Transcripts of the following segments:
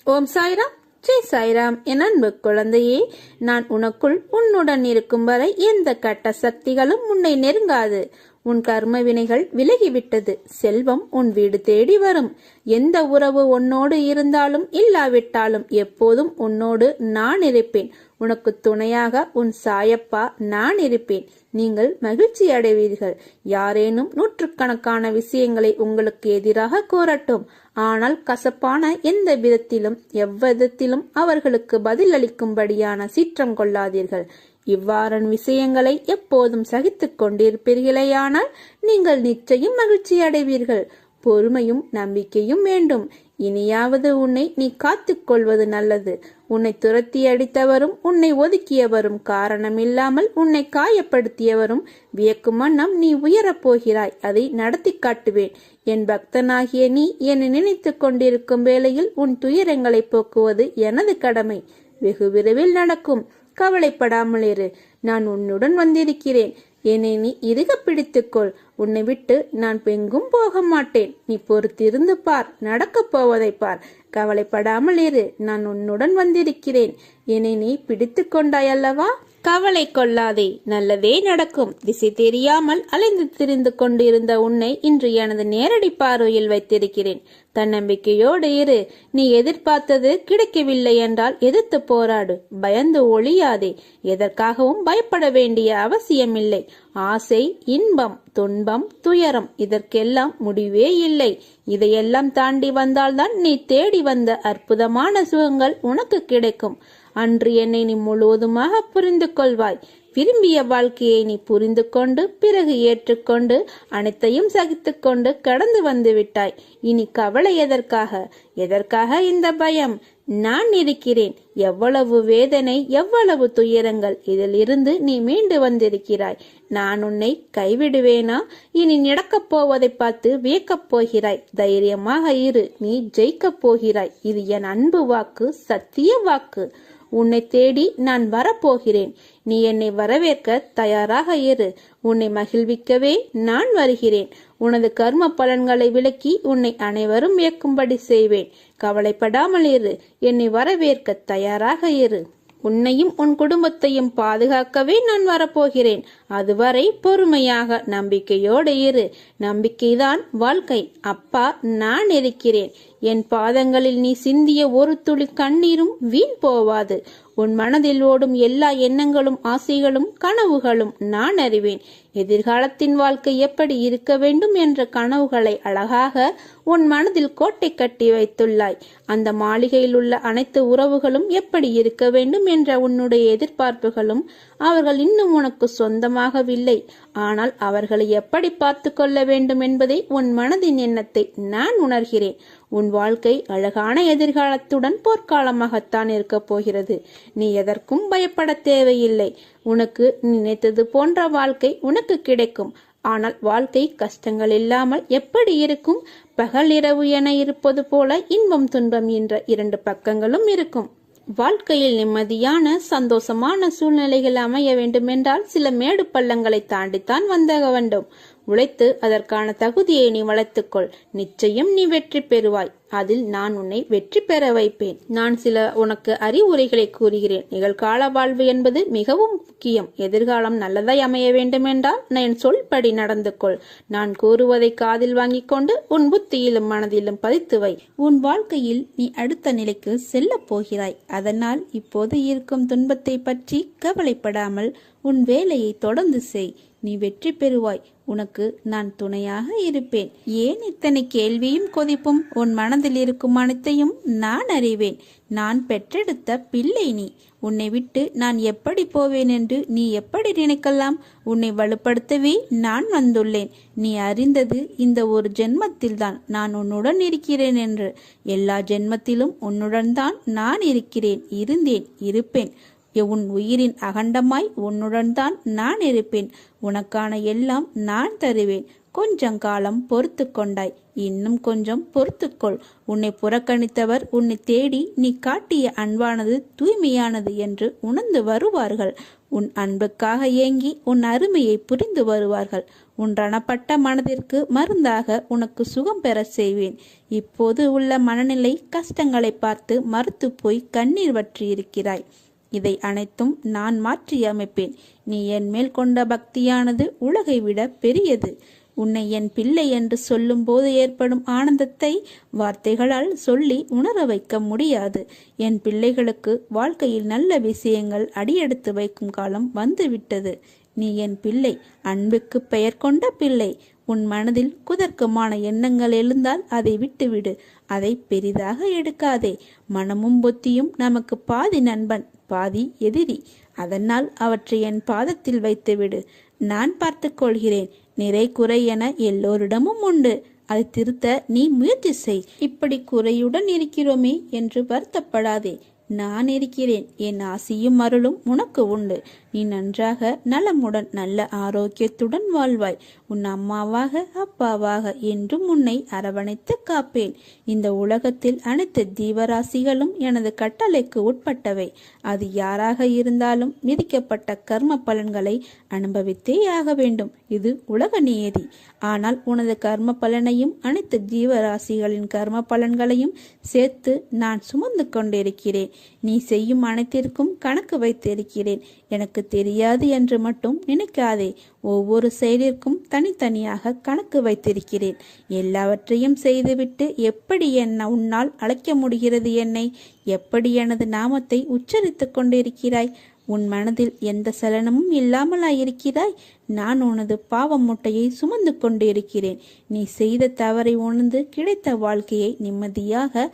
ஓம் சாய்ராம், ஜெய் சாய்ராம். என் அன்பு குழந்தையே, நான் உனக்குள் உன்னுடன் இருக்கும் வரை எந்த கட்ட சக்திகளும் உன்னை நெருங்காது. உன் கர்ம வினைகள் விலகிவிட்டது. செல்வம் உன் வீடு தேடி வரும். எந்த உறவு உன்னோடு இருந்தாலும் இல்லாவிட்டாலும் எப்போதும் உன்னோடு நான் இருப்பேன். உனக்கு துணையாக உன் சாயப்பா நான் இருப்பேன். நீங்கள் மகிழ்ச்சி அடைவீர்கள். யாரேனும் நூற்றுக்கணக்கான விஷயங்களை உங்களுக்கு எதிராக கூறட்டும், ஆனால் கசப்பான எந்த விதத்திலும் எவ்விதத்திலும் அவர்களுக்கு பதில் அளிக்கும்படியான சீற்றம் கொள்ளாதீர்கள். இவ்வாறான விஷயங்களை எப்போதும் சகித்துக் கொண்டிருப்பீர்களேயானால் நீங்கள் நிச்சயம் மகிழ்ச்சி அடைவீர்கள். பொறுமையும் நம்பிக்கையும் வேண்டும். இனியாவது உன்னை நீ காத்துக் கொள்வது நல்லது. உன்னை துரத்தி அடித்தவரும் உன்னை ஒதுக்கியவரும் காரணமில்லாமல் உன்னை காயப்படுத்தியவரும் வியக்கும் வண்ணம் நீ உயரப் போகிறாய். அதை நடத்தி காட்டுவேன். என் பக்தனாகிய நீ என்னை நினைத்து கொண்டிருக்கும் வேளையில் உன் துயரங்களை போக்குவது எனது கடமை. வெகு விரைவில் நடக்கும். கவலைப்படாமல் இரு. நான் உன்னுடன் வந்திருக்கிறேன். என்னை நீ இறுக பிடித்துக்கொள். உன்னை விட்டு நான் எங்கும் போக மாட்டேன். நீ பொறுத்திருந்து பார். நடக்கப் போவதை பார். கவலைப்படாமல் இரு. நான் உன்னுடன் வந்திருக்கிறேன். என்னை நீ பிடித்து கொண்டாய் அல்லவா? கவலை கொள்ளாதே, நல்லதே நடக்கும். திசை தெரியாமல் அலைந்து திரிந்து கொண்டிருந்த உன்னை இன்று எனது நேரடி பார்வையில் வைத்திருக்கிறேன். தன்னம்பிக்கையோடு இரு. நீ எதிர்பார்த்தது கிடைக்கவில்லை என்றால் எதிர்த்து போராடு. பயந்து ஒளியாதே. எதற்காகவும் பயப்பட வேண்டிய அவசியமில்லை. ஆசை, இன்பம், துன்பம், துயரம் இதற்கெல்லாம் முடிவே இல்லை. இதையெல்லாம் தாண்டி வந்தால்தான் நீ தேடி வந்த அற்புதமான சுகங்கள் உனக்கு கிடைக்கும். அன்று என்னை நீ முழுவதுமாக புரிந்து கொள்வாய். விரும்பிய வாழ்க்கையை நீ புரிந்து கொண்டு பிறகு ஏற்றுக்கொண்டு அனைத்தையும் சகித்துக் கொண்டு கடந்து வந்து விட்டாய். இனி கவலை எதற்காக? எதற்காக இந்த பயம்? நான் இருக்கிறேன். எவ்வளவு வேதனை, எவ்வளவு துயரங்கள், இதில் இருந்து நீ மீண்டு வந்திருக்கிறாய். நான் உன்னை கைவிடுவேனா? இனி நடக்கப் போவதை பார்த்து வியக்கப் போகிறாய். தைரியமாக இரு. நீ ஜெயிக்கப் போகிறாய். இது என் அன்பு வாக்கு, சத்திய வாக்கு. உன்னை தேடி நான் வரப்போகிறேன். நீ என்னை வரவேற்க தயாராக இரு. உன்னை மகிழ்விக்கவே நான் வருகிறேன். உனது கர்ம பலன்களை விலக்கி உன்னை அனைவரும் வியக்கும்படி செய்வேன். கவலைப்படாமல் இரு. என்னை வரவேற்க தயாராக இரு. உன்னையும் உன் குடும்பத்தையும் பாதுகாக்கவே நான் வரப்போகிறேன். அதுவரை பொறுமையாக நம்பிக்கையோடு இரு. நம்பிக்கைதான் வாழ்க்கை. அப்பா நான் இருக்கிறேன். என் பாதங்களில் நீ சிந்திய ஒரு துளி கண்ணீரும் வீண் போவாது. உன் மனதில் ஓடும் எல்லா எண்ணங்களும், ஆசைகளும், கனவுகளும் நான் அறிவேன். எதிர்காலத்தின் வாழ்க்கை எப்படி இருக்க வேண்டும் என்ற கனவுகளை அழகாக உன் மனதில் கோட்டை கட்டி வைத்துள்ளாய். அந்த மாளிகையில் உள்ள அனைத்து உறவுகளும் எப்படி இருக்க வேண்டும் என்ற உன்னுடைய எதிர்பார்ப்புகளும் அவர்கள் இன்னும் உனக்கு சொந்தமாகவில்லை. ஆனால் அவர்களை எப்படி பார்த்து கொள்ள வேண்டும் என்பதை உன் மனதின் எண்ணத்தை நான் உணர்கிறேன். உன் வாழ்க்கை அழகான எதிர்காலத்துடன் போர்க்காலமாகத்தான் இருக்க போகிறது. நீ எதற்கும் பயப்பட தேவையில்லை. உனக்கு நினைத்தது போன்ற வாழ்க்கை உனக்கு கிடைக்கும். ஆனால் வாழ்க்கை கஷ்டங்கள் இல்லாமல் எப்படி இருக்கும்? பகல் இரவு என இருப்பது போல இன்பம் துன்பம் என்ற இரண்டு பக்கங்களும் இருக்கும். வாழ்க்கையில் நிம்மதியான சந்தோஷமான சூழ்நிலைகள் அமைய வேண்டுமென்றால் சில மேடு பள்ளங்களை தாண்டித்தான் வந்தாக வேண்டும். உழைத்து அதற்கான தகுதியை நீ வளர்த்துக்கொள். நிச்சயம் நீ வெற்றி பெறுவாய். அதில் நான் உன்னை வெற்றி பெற வைப்பேன். நான் சில உனக்கு அறிவுரைகளை கூறுகிறேன். நிகழ்கால வாழ்வு என்பது மிகவும் முக்கியம். எதிர்காலம் நல்லதாய் அமைய வேண்டுமென்றால் என் சொல்படி நடந்து கொள். நான் கூறுவதை காதில் வாங்கிக் கொண்டு உன் புத்தியிலும் மனதிலும் பதித்து வை. உன் வாழ்க்கையில் நீ அடுத்த நிலைக்கு செல்ல போகிறாய். அதனால் இப்போது இருக்கும் துன்பத்தை பற்றி கவலைப்படாமல் உன் வேலையை தொடர்ந்து செய். நீ வெற்றி பெறுவாய். உனக்கு நான் துணையாக இருப்பேன். ஏன் இத்தனை கேள்வியும் கொதிப்பும்? உன் மனதில் இருக்கும் அனைத்தையும் நான் அறிவேன். நான் பெற்றெடுத்த பிள்ளை நீ. உன்னை விட்டு நான் எப்படி போவேன் என்று நீ எப்படி நினைக்கலாம்? உன்னை வலுப்படுத்தவே நான் வந்துள்ளேன். நீ அறிந்தது இந்த ஒரு ஜென்மத்தில்தான் நான் உன்னுடன் இருக்கிறேன் என்று. எல்லா ஜென்மத்திலும் உன்னுடன் தான் நான் இருக்கிறேன், இருந்தேன், இருப்பேன். உன் உயிரின் அகண்டமாய் உன்னுடன் தான் நான் இருப்பேன். உனக்கான எல்லாம் நான் தருவேன். கொஞ்சம் காலம் பொறுத்து கொண்டாய். இன்னும் கொஞ்சம் பொறுத்துக்கொள். உன்னை புறக்கணித்தவர் உன்னை தேடி நீ காட்டிய அன்பானது தூய்மையானது என்று உணர்ந்து வருவார்கள். உன் அன்புக்காக ஏங்கி உன் அருமையை புரிந்து வருவார்கள். உன் ரணப்பட்ட மனதிற்கு மருந்தாக உனக்கு சுகம் பெற செய்வேன். இப்போது உள்ள மனநிலை கஷ்டங்களை பார்த்து மறுத்து போய் கண்ணீர் வற்றி இருக்கிறாய். இதை அனைத்தும் நான் மாற்றி அமைப்பேன். நீ என் மேல் கொண்ட பக்தியானது உலகை விட பெரியது. உன்னை என் பிள்ளை என்று சொல்லும் போது ஏற்படும் ஆனந்தத்தை வார்த்தைகளால் சொல்லி உணர வைக்க முடியாது. என் பிள்ளைகளுக்கு வாழ்க்கையில் நல்ல விஷயங்கள் அடியெடுத்து வைக்கும் காலம் வந்துவிட்டது. நீ என் பிள்ளை, அன்புக்கு பெயர் கொண்ட பிள்ளை. உன் மனதில் குதர்க்கமான எண்ணங்கள் எழுந்தால் அதை விட்டுவிடு. அதை பெரிதாக எடுக்காதே. மனமும் புத்தியும் நமக்கு பாதி நண்பன், பாதி எதிரி. அதனால் அவற்றை என் பாதத்தில் வைத்துவிடு. நான் பார்த்து கொள்கிறேன். நிறை குறை என எல்லோரிடமும் உண்டு. அதை திருத்த நீ முயற்சி செய். இப்படி குறையுடன் இருக்கிறோமே என்று வருத்தப்படாதே. நான் இருக்கிறேன். என் ஆசியும் அருளும் உனக்கு உண்டு. நீ நன்றாக நலமுடன் நல்ல ஆரோக்கியத்துடன் வாழ்வாய். உன் அம்மாவாக அப்பாவாக என்றும் உன்னை அரவணைத்து காப்பேன். இந்த உலகத்தில் அனைத்து ஜீவராசிகளும் எனது கட்டளைக்கு உட்பட்டவை. அது யாராக இருந்தாலும் விதிக்கப்பட்ட கர்ம பலன்களை அனுபவித்தே ஆக வேண்டும். இது உலக நியதி. ஆனால் உனது கர்ம பலனையும் அனைத்து ஜீவராசிகளின் கர்ம பலன்களையும் சேர்த்து நான் சுமந்து கொண்டிருக்கிறேன். நீ செய்யும் அனைத்திற்கும் கணக்கு வைத்திருக்கிறேன். எனக்கு தெரியாது என்று மட்டும் நினைக்காதே. ஒவ்வொரு செயலிற்கும் தனித்தனியாக கணக்கு வைத்திருக்கிறேன். எல்லாவற்றையும் செய்துவிட்டு எப்படி உன்னால் அழைக்க முடிகிறது? என்னை எப்படி எனது நாமத்தை உச்சரித்துக் கொண்டிருக்கிறாய்? உன் மனதில் எந்த சலனமும் இல்லாமலாயிருக்கிறாய். நான் உனது பாவ மூட்டையை சுமந்து கொண்டிருக்கிறேன். நீ செய்த தவறை உணர்ந்து கிடைத்த வாழ்க்கையை நிம்மதியாக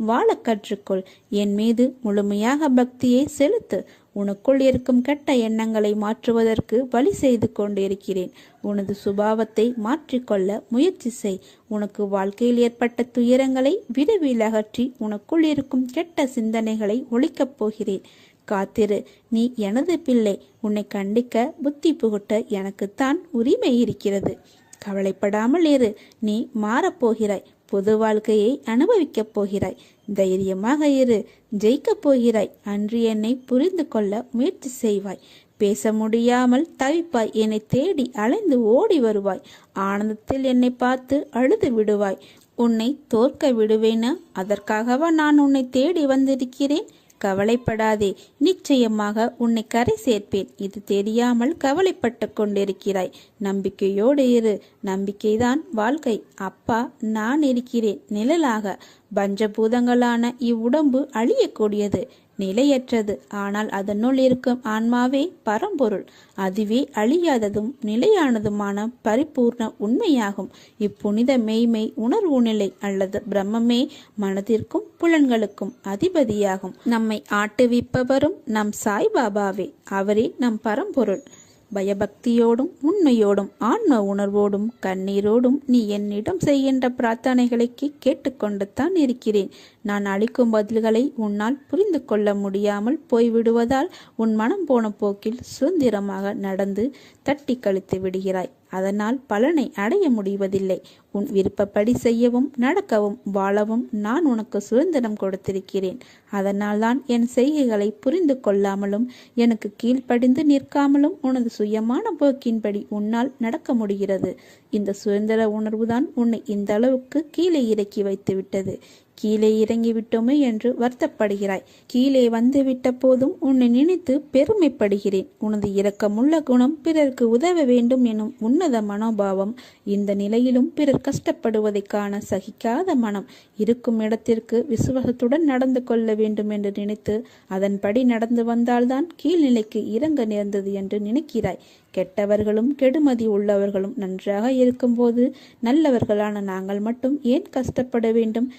வாழ கற்றுக்கொள். என் மீது முழுமையாக பக்தியை செலுத்து. உனக்குள் இருக்கும் கெட்ட எண்ணங்களை மாற்றுவதற்கு வழி செய்து கொண்டிருக்கிறேன். உனது சுபாவத்தை மாற்றிக்கொள்ள முயற்சி செய். உனக்கு வாழ்க்கையில் ஏற்பட்ட துயரங்களை விரைவில் அகற்றி உனக்குள் இருக்கும் கெட்ட சிந்தனைகளை ஒழிக்கப் போகிறேன். காத்திரு. நீ எனது பிள்ளை. உன்னை கண்டிக்க புத்தி புகுட்ட எனக்குத்தான் உரிமை இருக்கிறது. கவலைப்படாமல் இரு. நீ மாறப்போகிறாய். பொது வாழ்க்கையை அனுபவிக்கப் போகிறாய். தைரியமாக இரு. ஜெயிக்கப் போகிறாய். அன்று என்னை புரிந்து கொள்ள முயற்சி செய்வாய். பேச முடியாமல் தவிப்பாய். என்னை தேடி அலைந்து ஓடி வருவாய். ஆனந்தத்தில் என்னை பார்த்து அழுது விடுவாய். உன்னை தோற்க விடுவேனா? அதற்காகவா நான் உன்னை தேடி வந்திருக்கிறேன்? கவலைப்படாதே. நிச்சயமாக உன்னை கரை சேர்ப்பேன். இது தெரியாமல் கவலைப்பட்டு கொண்டிருக்கிறாய். நம்பிக்கையோடு இரு. நம்பிக்கைதான் வாழ்க்கை. அப்பா நான் இருக்கிறேன் நிழலாக. பஞ்சபூதங்களான இவ்வுடம்பு அழியக்கூடியது, நிலையற்றது. ஆனால் அதனுள் இருக்கும் ஆன்மாவே பரம்பொருள். அதுவே அழியாததும் நிலையானதுமான பரிபூர்ண உண்மையாகும். இப்புனித மெய்மை உணர்வு நிலை அல்லது பிரம்மமே மனதிற்கும் புலன்களுக்கும் அதிபதியாகும். நம்மை ஆட்டுவிப்பவரும் நம் சாய்பாபாவே. அவரே நம் பரம்பொருள். பயபக்தியோடும் உண்மையோடும் ஆன்ம உணர்வோடும் கண்ணீரோடும் நீ என்னிடம் செய்கின்ற பிரார்த்தனைகளுக்கு கேட்டுக்கொண்டு தான் இருக்கிறேன். நான் அளிக்கும் பதில்களை உன்னால் புரிந்து கொள்ள முடியாமல் போய்விடுவதால் உன் மனம் போன போக்கில் சுதந்திரமாக நடந்து தட்டி கழித்து விடுகிறாய். அதனால் பலனை அடைய முடிவதில்லை. உன் விருப்பப்படி செய்யவும் நடக்கவும் வாழவும் நான் உனக்கு சுதந்திரம் கொடுத்திருக்கிறேன். அதனால்தான் என் செய்கைகளை புரிந்து கொள்ளாமலும் எனக்கு கீழ்ப்படிந்து நிற்காமலும் உனது சுயமான போக்கின்படி உன்னால் நடக்க முடிகிறது. இந்த சுதந்திர உணர்வுதான் உன்னை இந்த அளவுக்கு கீழே இறக்கி வைத்து விட்டது. கீழே இறங்கிவிட்டோமே என்று வருத்தப்படுகிறாய். கீழே வந்து விட்ட போதும் உன்னை நினைத்து பெருமைப்படுகிறேன். உனது இரக்கமுள்ள குணம், பிறருக்கு உதவ வேண்டும் எனும் உன்னத மனோபாவம், இந்த நிலையிலும் பிறர் கஷ்டப்படுவதை காண சகிக்காத மனம், இருக்கும் இடத்திற்கு விசுவாசத்துடன் நடந்து கொள்ள வேண்டும் என்று நினைத்து அதன்படி நடந்து வந்தால்தான் கீழ்நிலைக்கு இறங்க நேர்ந்தது என்று நினைக்கிறாய். கெட்டவர்களும் கெடுமதி உள்ளவர்களும் நன்றாக இருக்கும்போது நல்லவர்களான நாங்கள் மட்டும் ஏன் கஷ்டப்பட வேண்டும்?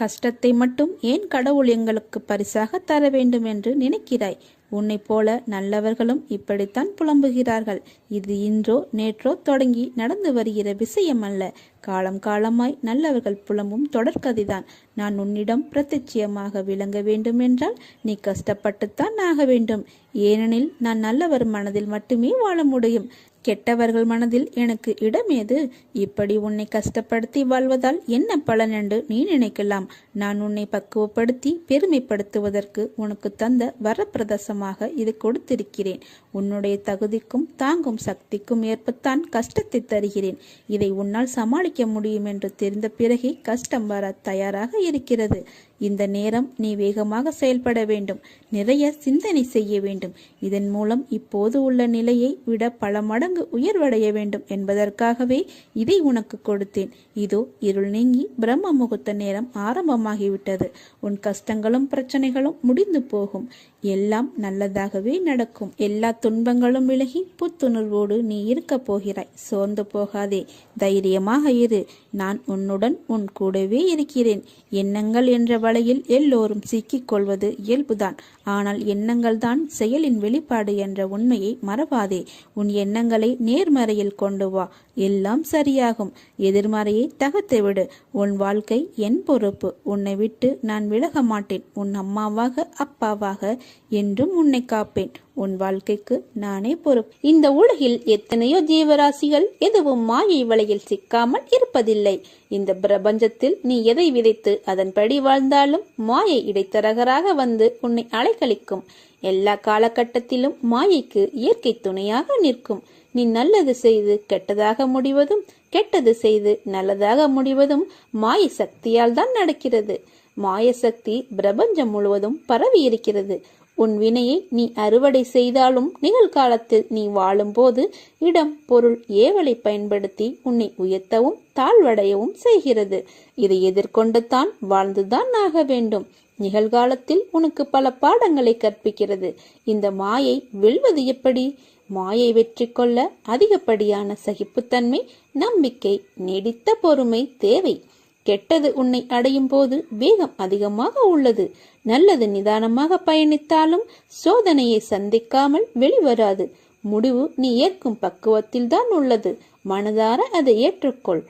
கஷ்டத்தை மட்டும் ஏன் கடவுள் எங்களுக்கு பரிசாக தர வேண்டும் என்று நினைக்கிறாய்? உன்னை போல நல்லவர்களும் இப்படித்தான் புலம்புகிறார்கள். இது இன்றோ நேற்றோ தொடங்கி நடந்து வருகிற விஷயம் அல்ல. காலம் காலமாய் நல்லவர்கள் புலம்பும் தொடர்கதைதான். நான் உன்னிடம் பிரத்யட்சியமாக விளங்க வேண்டும் என்றால் நீ கஷ்டப்பட்டுத்தான் ஆக வேண்டும். ஏனெனில் நான் நல்லவர் மனதில் மட்டுமே வாழ முடியும். கெட்டவர்கள் மனதில் எனக்கு இடமேது? இப்படி உன்னை கஷ்டப்படுத்தி வாழ்வதால் என்ன பலன் என்று நீ நினைக்கலாம். நான் உன்னை பக்குவப்படுத்தி பெருமைப்படுத்துவதற்கு உனக்கு தந்த வரப்பிரதசமாக இது கொடுத்திருக்கிறேன். உன்னுடைய தகுதிக்கும் தாங்கும் சக்திக்கும் ஏற்பத்தான் கஷ்டத்தை தருகிறேன். இதை உன்னால் சமாளிக்க முடியும் என்று தெரிந்த பிறகே கஷ்டம் வர தயாராக இருக்கிறது. இந்த நேரம் நீ வேகமாக செயல்பட வேண்டும். நிறைய சிந்தனை செய்ய வேண்டும். இதன் மூலம் இப்போது உள்ள நிலையை விட பல மடங்கு உயர்வடைய வேண்டும் என்பதற்காகவே இதை உனக்கு கொடுத்தேன். இதோ இருள் நீங்கி பிரம்ம முகூர்த்த நேரம் ஆரம்பமாகிவிட்டது. உன் கஷ்டங்களும் பிரச்சனைகளும் முடிந்து போகும். எல்லாம் நல்லதாகவே நடக்கும். எல்லா துன்பங்களும் விலகி புத்துணர்வோடு நீ இருக்க போகிறாய். சோர்ந்து போகாதே, தைரியமாக இரு. நான் உன்னுடன் உன் கூடவே இருக்கிறேன். எண்ணங்கள் என்ற வலையில் எல்லோரும் சிக்கிக் கொள்வது இயல்புதான். ஆனால் எண்ணங்கள் தான் செயலின் வெளிப்பாடு என்ற உண்மையை மறவாதே. உன் எண்ணங்களை நேர்மறையில் கொண்டு வா, எல்லாம் சரியாகும். எதிர்மறையை தகர்த்து விடு. உன் வாழ்க்கை என் பொறுப்பு. உன்னை விட்டு நான் விலக மாட்டேன். உன் அம்மாவாக அப்பாவாக என்றும் உன்னை காப்பேன். உன் வாழ்க்கைக்கு நானே பொறுப்பு. இந்த உலகில் எத்தனையோ ஜீவராசிகள் எதுவும் மாயை வலையில் சிக்காமல் இருப்பதில்லை. இந்த பிரபஞ்சத்தில் நீ எதை விதைத்து அதன்படி வாழ்ந்தாலும் மாயை இடைத்தரகராக வந்து உன்னை அலைக்கழிக்கும். எல்லா காலகட்டத்திலும் மாயைக்கு இயற்கை துணையாக நிற்கும். நீ நல்லது செய்து கெட்டதாக முடிவதும், கெட்டது செய்து நல்லதாக முடிவதும் மாய சக்தியால் தான் நடக்கிறது. மாய சக்தி பிரபஞ்சம் முழுவதும் பரவி இருக்கிறது. உன் வினையை நீ அறுவடை செய்தாலும் நிகழ்காலத்தில் நீ வாழும் போது இடம், பொருள், ஏவலை பயன்படுத்தி உன்னை உயர்த்தவும் தாழ்வடையவும் செய்கிறது. இதை எதிர்கொண்டு தான் வாழ்ந்துதான் ஆக வேண்டும். நிகழ்காலத்தில் உனக்கு பல பாடங்களை கற்பிக்கிறது. இந்த மாயை வெல்வது எப்படி? மாயை வெற்றி கொள்ள அதிகப்படியான சகிப்புத்தன்மை, நம்பிக்கை, நீடித்த பொறுமை தேவை. கெட்டது உன்னை அடையும் போது வேகம் அதிகமாக உள்ளது. நல்லது நிதானமாக பயணித்தாலும் சோதனையை சந்திக்காமல் வெளிவராது. முடிவு நீ ஏற்கும் பக்குவத்தில் தான் உள்ளது. மனதார அதை ஏற்றுக்கொள்.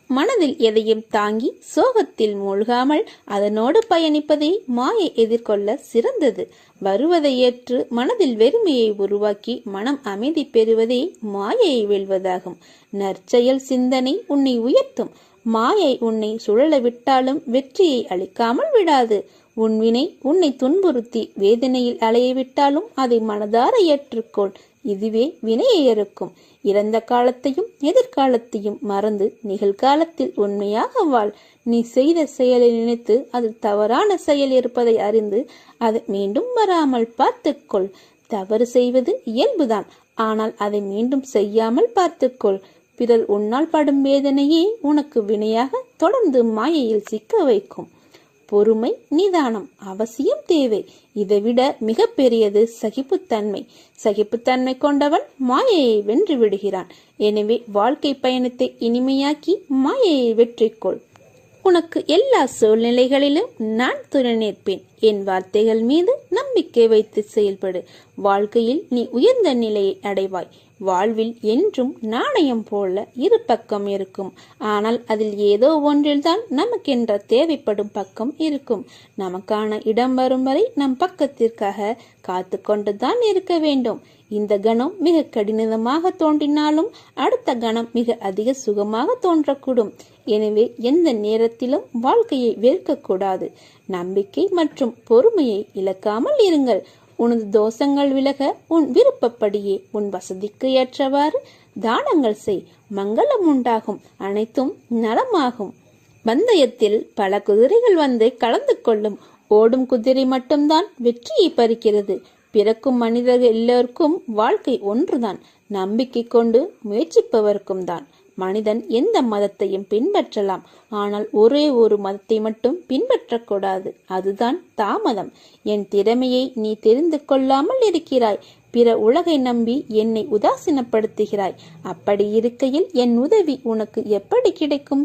மனதில் எதையும் தாங்கி சோகத்தில் மூழ்காமல் அதனோடு பயணிப்பதை மாயை எதிர்கொள்ள சிறந்தது. வருவதை ஏற்று மனதில் வெறுமையை உருவாக்கி மனம் அமைதி பெறுவதே மாயையை வெல்வதாகும். நற்செயல் சிந்தனை உன்னை உயர்த்தும். மாயை உன்னை சுழல விட்டாலும் வெற்றியை அளிக்காமல் விடாது. உன் வினை உன்னை துன்புறுத்தி வேதனையில் அலைய விட்டாலும் அதை மனதார ஏற்றுக்கொள். இதுவே வினையை அறுக்கும். இறந்த காலத்தையும் எதிர்காலத்தையும் மறந்து நிகழ்காலத்தில் உண்மையாக வாழ். நீ செய்த செயலை நினைத்து அது தவறான செயல் இருப்பதை அறிந்து அதை மீண்டும் வராமல் பார்த்துக்கொள். தவறு செய்வது இயல்புதான். ஆனால் அதை மீண்டும் செய்யாமல் பார்த்துக்கொள். பிறர் உன்னால் படும் வேதனையே உனக்கு வினையாக தொடர்ந்து மாயையில் சிக்க வைக்கும். பொறுமை, நிதானம் அவசியம் தேவை. இதைவிட மிக பெரியது சகிப்புத்தன்மை. சகிப்புத்தன்மை கொண்டவன் மாயையை வென்று விடுகிறான். எனவே வாழ்க்கை பயணத்தை இனிமையாக்கி மாயையை வெற்றிக்கொள். உனக்கு எல்லா சூழ்நிலைகளிலும் நான் துணை நிற்பேன். என் வார்த்தைகள் மீது நம்பிக்கை வைத்து செயல்படு. வாழ்க்கையில் நீ உயர்ந்த நிலையை அடைவாய். வாழ்வில் என்றும் நாணயம் போல இரு பக்கம் இருக்கும். ஆனால் அதில் ஏதோ ஒன்றில்தான் நமக்கென்ற தேவைப்படும் பக்கம் இருக்கும். நமக்கான இடம் வரும் வரை நம் பக்கத்திற்காக காத்து கொண்டுதான் இருக்க வேண்டும். இந்த கணம் மிக கடினமாக தோன்றினாலும் அடுத்த கணம் மிக அதிக சுகமாக தோன்றக்கூடும். எனவே எந்த நேரத்திலும் வாழ்க்கையை வெறுக்கக்கூடாது. நம்பிக்கை மற்றும் பொறுமையை இழக்காமல் இருங்கள். உனது தோஷங்கள் விலக உன் விருப்பப்படியே உன் வசதிக்கு ஏற்றவாறு தானங்கள் செய். மங்களம் உண்டாகும். அனைத்தும் நலமாகும். பந்தயத்தில் பல குதிரைகள் வந்து கலந்து கொள்ளும். ஓடும் குதிரை மட்டும்தான் வெற்றியை பறிக்கிறது. பிறக்கும் மனிதர்கள் எல்லோருக்கும் வாழ்க்கை ஒன்றுதான். நம்பிக்கை கொண்டு முயற்சிப்பவர்க்கும் தான். மனிதன் எந்த மதத்தையும் பின்பற்றலாம். ஆனால் ஒரே ஒரு மதத்தை மட்டும் பின்பற்றக்கூடாது. அதுதான் தாமதம். என் திறமையை நீ தெரிந்து கொள்ளாமல் இருக்கிறாய். பிற உலகை நம்பி என்னை உதாசீனப்படுத்துகிறாய். அப்படி இருக்கையில் என் உதவி உனக்கு எப்படி கிடைக்கும்?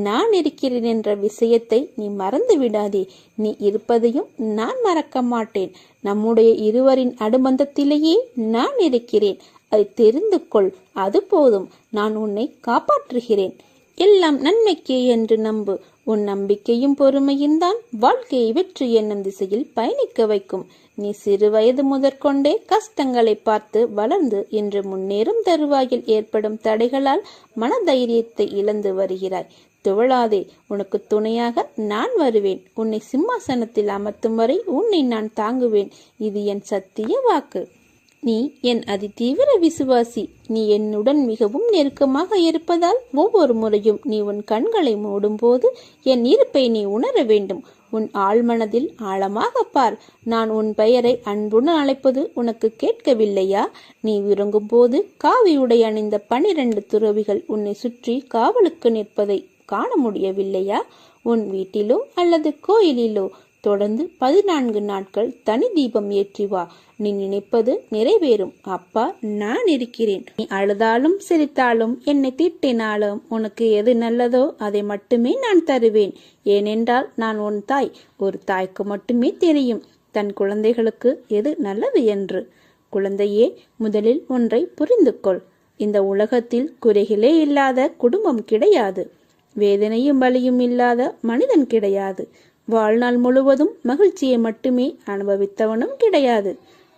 நான் இருக்கிறேன் என்ற விஷயத்தை நீ மறந்து விடாதே. நீ இருப்பதையும் நான் மறக்க மாட்டேன். நம்முடைய இருவரின் அனுபந்தத்திலேயே நான் இருக்கிறேன். அதை தெரிந்து கொள். அது போதும். நான் உன்னை காப்பாற்றுகிறேன். எல்லாம் நன்மைக்கே என்று நம்பு. உன் நம்பிக்கையும் பொறுமையும் தான் வாழ்க்கையை வெற்றி என்னும் திசையில் பயணிக்க வைக்கும். நீ சிறு வயது முதற்கொண்டே கஷ்டங்களை பார்த்து வளர்ந்து இன்று முன்னேறும் தருவாயில் ஏற்படும் தடைகளால் மனதைரியத்தை இழந்து வருகிறாய். துவளாதே, உனக்கு துணையாக நான் வருவேன். உன்னை சிம்மாசனத்தில் அமர்த்தும் வரை உன்னை நான் தாங்குவேன். இது என் சத்திய வாக்கு. நீ என் அதிதீவிர விசுவாசி. நீ என்னுடன் மிகவும் நெருக்கமாக இருப்பதால் ஒவ்வொரு முறையும் நீ உன் கண்களை மூடும் போது என் இருப்பை நீ உணர வேண்டும். உன் ஆழ்மனதில் ஆழமாக பார். நான் உன் பெயரை அன்புடன் அழைப்பது உனக்கு கேட்கவில்லையா? நீ விரும்பும் போது காவி உடை அணிந்த 12 துறவிகள் உன்னை சுற்றி காவலுக்கு நிற்பதை காண முடியவில்லையா? உன் வீட்டிலோ அல்லது கோயிலிலோ தொடர்ந்து 14 நாட்கள் தனி தீபம் ஏற்றி வா. நீ நினைப்பது நிறைவேறும். அப்பா நான் இருக்கிறேன். நீ அழுதாலும் சிரித்தாலும் என்னை திட்டினாலும் உனக்கு எது நல்லதோ அதை மட்டுமே நான் தருவேன். ஏனென்றால் நான் உன் தாய். ஒரு தாய்க்கு மட்டுமே தெரியும் தன் குழந்தைகளுக்கு எது நல்லது என்று. குழந்தையே, முதலில் ஒன்றை புரிந்து கொள். இந்த உலகத்தில் குறைகளே இல்லாத குடும்பம் கிடையாது. வேதனையும் வலியும் இல்லாத மனிதன் கிடையாது. வாழ்நாள் முழுவதும் மகிழ்ச்சியை மட்டுமே அனுபவித்தவனும் கிடையாது.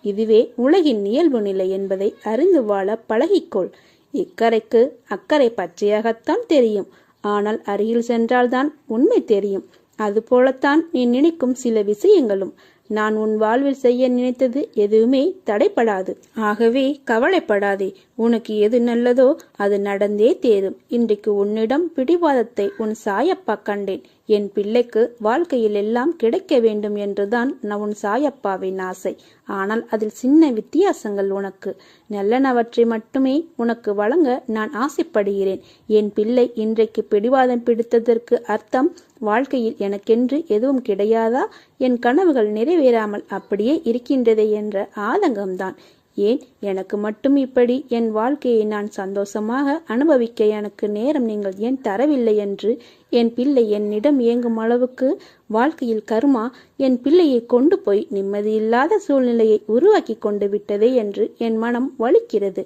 இதுவே உலகின் இயல்பு நிலை என்பதை அறிந்து வாழ பழகிக்கொள். இக்கரைக்கு அக்கறை பச்சையாகத்தான் தெரியும். ஆனால் அருகில் சென்றால்தான் உண்மை தெரியும். அதுபோலத்தான் நீ நினைக்கும் சில விஷயங்களும். நான் உன் வாழ்வில் செய்ய நினைத்தது எதுவுமே தடைப்படாது. ஆகவே கவலைப்படாதே. உனக்கு எது நல்லதோ அது நடந்தே தேரும். இன்றைக்கு உன்னிடம் பிடிவாதத்தை உன் சாயப்பா கண்டேன். என் பிள்ளைக்கு வாழ்க்கையில் எல்லாம் கிடைக்க வேண்டும் என்றுதான் உன் சாயப்பாவின் ஆசை. ஆனால் அதில் சின்ன வித்தியாசங்கள். உனக்கு நல்லனவற்றை மட்டுமே உனக்கு வழங்க நான் ஆசைப்படுகிறேன். என் பிள்ளை இன்றைக்கு பிடிவாதம் பிடித்ததற்கு அர்த்தம் வாழ்க்கையில் எனக்கென்று எதுவும் கிடையாதா, என் கனவுகள் நிறைவேறாமல் அப்படியே இருக்கின்றதே என்ற ஆதங்கம்தான். ஏன் எனக்கு மட்டும் இப்படி என் வாழ்க்கையை நான் சந்தோஷமாக அனுபவிக்க எனக்கு நேரம் நீங்கள் ஏன் தரவில்லை என்று என் பிள்ளை என்னிடம் ஏங்கும் அளவுக்கு வாழ்க்கையில் கர்மா என் பிள்ளையை கொண்டு போய் நிம்மதியில்லாத சூழ்நிலையை உருவாக்கி கொண்டு விட்டதே என்று என் மனம் வலிக்கிறது.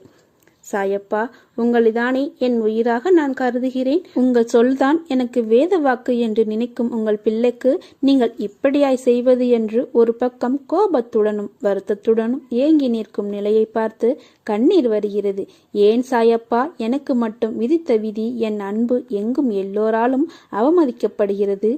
சாயப்பா, உங்களைதானே என் உயிராக நான் கருதுகிறேன். உங்கள் சொல்தான் எனக்கு வேத வாக்கு என்று நினைக்கும் உங்கள் பிள்ளைக்கு நீங்கள் இப்படியாய் செய்வது என்று ஒரு பக்கம் கோபத்துடனும் வருத்தத்துடனும் ஏங்கி நிற்கும் நிலையை பார்த்து கண்ணீர் வருகிறது. ஏன் சாயப்பா, எனக்கு மட்டும் விதித்த விதி என் அன்பு எங்கும் எல்லோராலும் அவமதிக்கப்படுகிறது?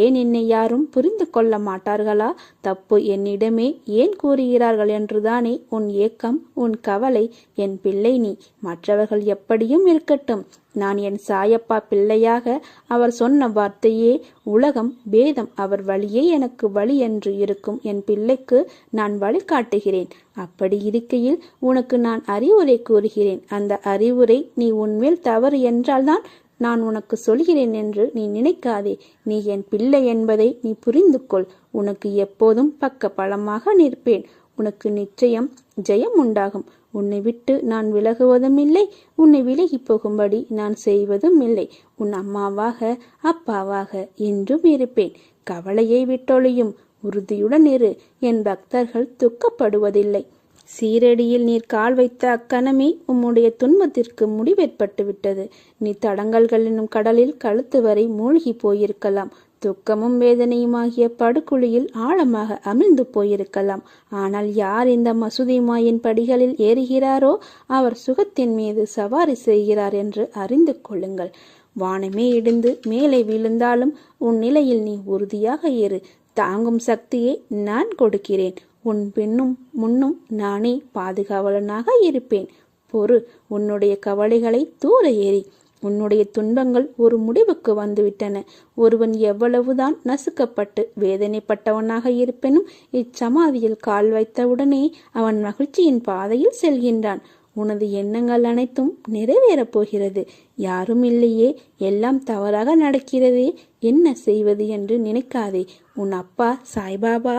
ஏன் என்னை யாரும் புரிந்து கொள்ள மாட்டார்களா? தப்பு என்னிடமே ஏன் கூறுகிறார்கள் என்றுதானே உன் ஏக்கம், உன் கவலை. என் பிள்ளை நீ. மற்றவர்கள் எப்படியும் இருக்கட்டும். நான் என் சாயப்பா பிள்ளையாக அவர் சொன்ன வார்த்தையே உலகம், பேதம் அவர் வழியே எனக்கு வழி என்று இருக்கும் என் பிள்ளைக்கு நான் வழிகாட்டுகிறேன். அப்படி இருக்கையில் உனக்கு நான் அறிவுரை கூறுகிறேன். அந்த அறிவுரை நீ உன்மேல் தவறு என்றால்தான் நான் உனக்கு சொல்கிறேன் என்று நீ நினைக்காதே. நீ என் பிள்ளை என்பதை நீ புரிந்து கொள். உனக்கு எப்போதும் பக்க பலமாக நிற்பேன். உனக்கு நிச்சயம் ஜெயம் உண்டாகும். உன்னை விட்டு நான் விலகுவதும் இல்லை, உன்னை விலகி போகும்படி நான் செய்வதும் இல்லை. உன் அம்மாவாக அப்பாவாக என்றும் இருப்பேன். கவலையை விட்டொழியும். உறுதியுடன் இரு. என் பக்தர்கள் துக்கப்படுவதில்லை. சீரடியில் நீர் கால் வைத்த அக்கணமே உம்முடைய துன்பத்திற்கு முடிவேற்பட்டு விட்டது. நீ தடங்கல்கள் என்னும் கடலில் கழுத்து வரை மூழ்கி போயிருக்கலாம். துக்கமும் வேதனையுமாகிய படுகுழியில் ஆழமாக அமிழ்ந்து போயிருக்கலாம். ஆனால் யார் இந்த மசூதி மாயின் படிகளில் ஏறுகிறாரோ அவர் சுகத்தின் மீது சவாரி செய்கிறார் என்று அறிந்து கொள்ளுங்கள். வானமே இடிந்து மேலே விழுந்தாலும் உன் நிலையில் நீ உறுதியாக ஏறு. தாங்கும் சக்தியை நான் கொடுக்கிறேன். உன் பின்னும் முன்னும் நானே பாதுகாவலனாக இருப்பேன். பொறு. உன்னுடைய கவலைகளை தூர ஏறி. உன்னுடைய துன்பங்கள் ஒரு முடிவுக்கு வந்துவிட்டன. ஒருவன் எவ்வளவுதான் நசுக்கப்பட்டு வேதனைப்பட்டவனாக இருப்பினும் இச்சமாதியில் கால் வைத்தவுடனே அவன் மகிழ்ச்சியின் பாதையில் செல்கின்றான். உனது எண்ணங்கள் அனைத்தும் நிறைவேறப் போகிறது. யாரும் இல்லையே, எல்லாம் தவறாக நடக்கிறதே, என்ன செய்வது என்று நினைக்காதே. உன் அப்பா சாய்பாபா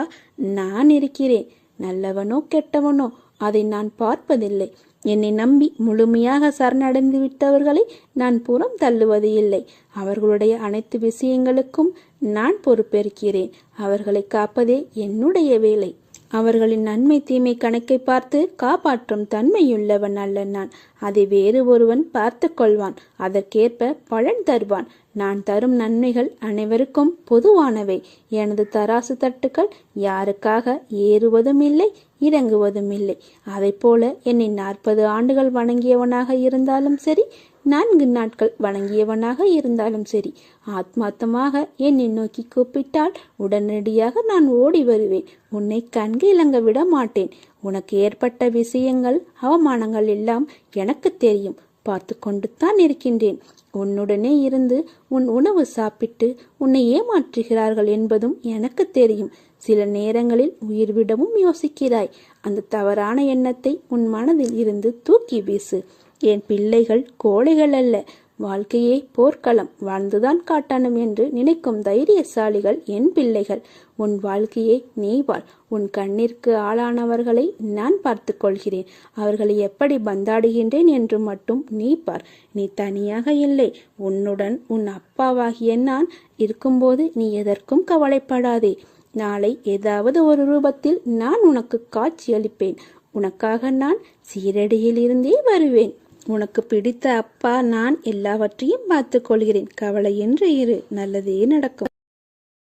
நான் இருக்கிறேன். நல்லவனோ கெட்டவனோ அதை நான் பார்ப்பதில்லை. என்னை நம்பி முழுமையாக சரணடைந்து விட்டவர்களை நான் புறம் தள்ளுவது இல்லை. அவர்களுடைய அனைத்து விஷயங்களுக்கும் நான் பொறுப்பேற்கிறேன். அவர்களை காப்பதே என்னுடைய வேலை. அவர்களின் நன்மை தீமை கணக்கை பார்த்து காப்பாற்றும் தன்மையுள்ளவன் அல்ல நான். அதை வேறு ஒருவன் பார்த்து கொள்வான், அதற்கேற்ப பலன் தருவான். நான் தரும் நன்மைகள் அனைவருக்கும் பொதுவானவை. எனது தராசு தட்டுக்கள் யாருக்காக ஏறுவதும் இல்லை, இறங்குவதும் இல்லை. அதை போல என்னை 40 ஆண்டுகள் வணங்கியவனாக இருந்தாலும் சரி, 4 நாட்கள் வணங்கியவனாக இருந்தாலும் சரி, ஆத்மார்த்தமாக என்னை நோக்கி கூப்பிட்டால் உடனடியாக நான் ஓடி வருவேன். உன்னை கண்கு இலங்க விட மாட்டேன். உனக்கு ஏற்பட்ட விஷயங்கள், அவமானங்கள் எல்லாம் எனக்கு தெரியும். பார்த்து கொண்டு தான் இருக்கின்றேன். உன்னுடனே இருந்து உன் உணவு சாப்பிட்டு உன்னை ஏமாற்றுகிறார்கள் என்பதும் எனக்கு தெரியும். சில நேரங்களில் உயிர் விடவும் யோசிக்கிறாய். அந்த தவறான எண்ணத்தை உன் மனதில் இருந்து தூக்கி வீசு. என் பிள்ளைகள் கோழைகள் அல்ல. வாழ்க்கையே போர்க்களம், வாழ்ந்துதான் காட்டணும் என்று நினைக்கும் தைரியசாலிகள் என் பிள்ளைகள். உன் வாழ்க்கையை நீ வாழ். உன் கண்ணிற்கு ஆளானவர்களை நான் பார்த்து கொள்கிறேன். அவர்களை எப்படி பந்தாடுகின்றேன் என்று மட்டும் நீ பார். நீ தனியாக இல்லை, உன்னுடன் உன் அப்பாவாகிய நான் இருக்கும்போது நீ எதற்கும் கவலைப்படாதே. நாளை ஏதாவது ஒரு ரூபத்தில் நான் உனக்கு காட்சி அளிப்பேன். உனக்காக நான் சீரடியில் இருந்தே வருவேன். உனக்கு பிடித்த அப்பா நான் எல்லாவற்றையும் பார்த்து கொள்கிறேன். கவலையின்றி இரு, நல்லதே நடக்கும்.